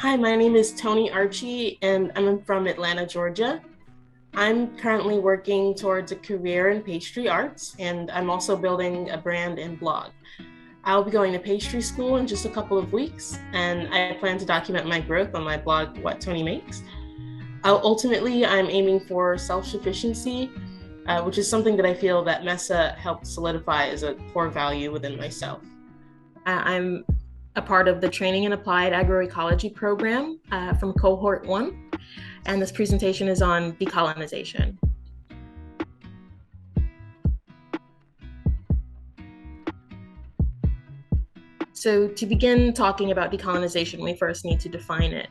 Hi, my name is TONI Archie, and I'm from Atlanta, Georgia. I'm currently working towards a career in pastry arts, and I'm also building a brand and blog. I'll be going to pastry school in just a couple of weeks, and I plan to document my growth on my blog, What Tony Makes. Ultimately, I'm aiming for self-sufficiency, which is something that I feel that MESA helped solidify as a core value within myself. I'm a part of the Training and Applied Agroecology program from Cohort 1, and this presentation is on decolonization. So to begin talking about decolonization, we first need to define it.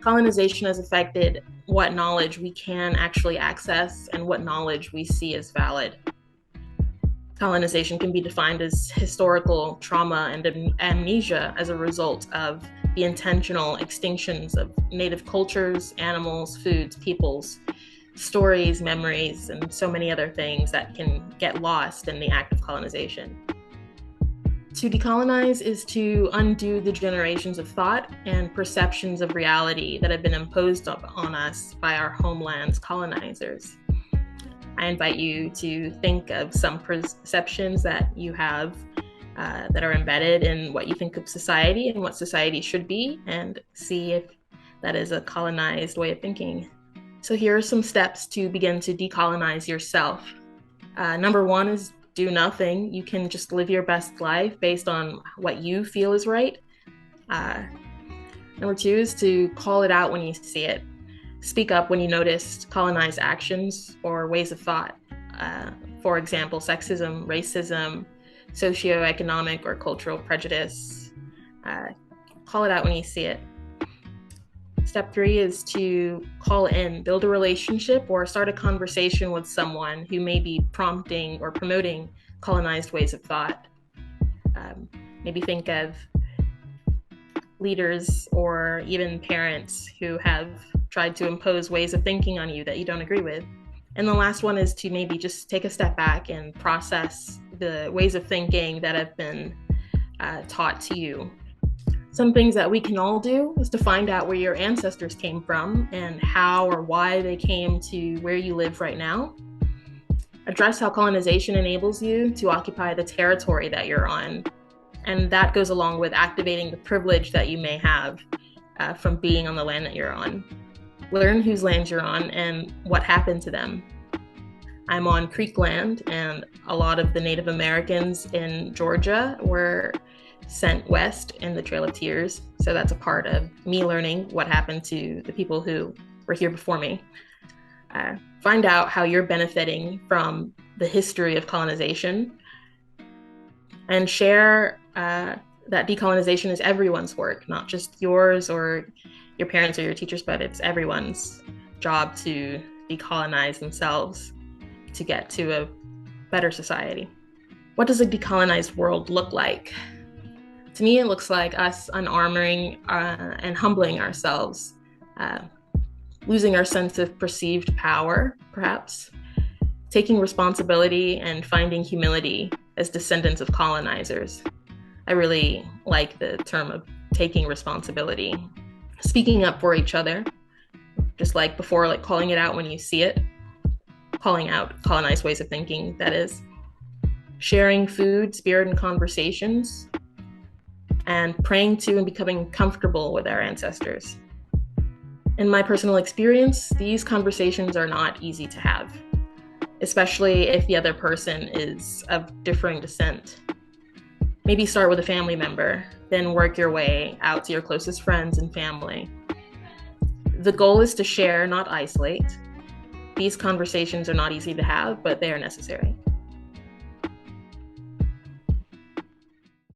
Colonization has affected what knowledge we can actually access and what knowledge we see as valid. Colonization can be defined as historical trauma and amnesia as a result of the intentional extinctions of native cultures, animals, foods, peoples, stories, memories, and so many other things that can get lost in the act of colonization. To decolonize is to undo the generations of thought and perceptions of reality that have been imposed on us by our homeland's colonizers. I invite you to think of some perceptions that you have that are embedded in what you think of society and what society should be, and see if that is a colonized way of thinking. So here are some steps to begin to decolonize yourself. Number one is do nothing. You can just live your best life based on what you feel is right. Number two is to call it out when you see it. Speak up when you notice colonized actions or ways of thought. For example, sexism, racism, socioeconomic or cultural prejudice. Call it out when you see it. Step three is to call in, build a relationship or start a conversation with someone who may be prompting or promoting colonized ways of thought. Maybe think of leaders or even parents who have tried to impose ways of thinking on you that you don't agree with. And the last one is to maybe just take a step back and process the ways of thinking that have been taught to you. Some things that we can all do is to find out where your ancestors came from and how or why they came to where you live right now. Address how colonization enables you to occupy the territory that you're on. And that goes along with activating the privilege that you may have from being on the land that you're on. Learn whose land you're on and what happened to them. I'm on Creek land, and a lot of the Native Americans in Georgia were sent west in the Trail of Tears. So that's a part of me learning what happened to the people who were here before me. Find out how you're benefiting from the history of colonization, and share that decolonization is everyone's work, not just yours or your parents or your teachers, but it's everyone's job to decolonize themselves to get to a better society. What does a decolonized world look like? To me, it looks like us unarmoring and humbling ourselves, losing our sense of perceived power, perhaps, taking responsibility and finding humility as descendants of colonizers. I really like the term of taking responsibility. Speaking up for each other, just like before, like calling it out when you see it, calling out colonized ways of thinking, that is. Sharing food, spirit, and conversations, and praying to and becoming comfortable with our ancestors. In my personal experience, these conversations are not easy to have, especially if the other person is of differing descent. Maybe start with a family member, then work your way out to your closest friends and family. The goal is to share, not isolate. These conversations are not easy to have, but they are necessary.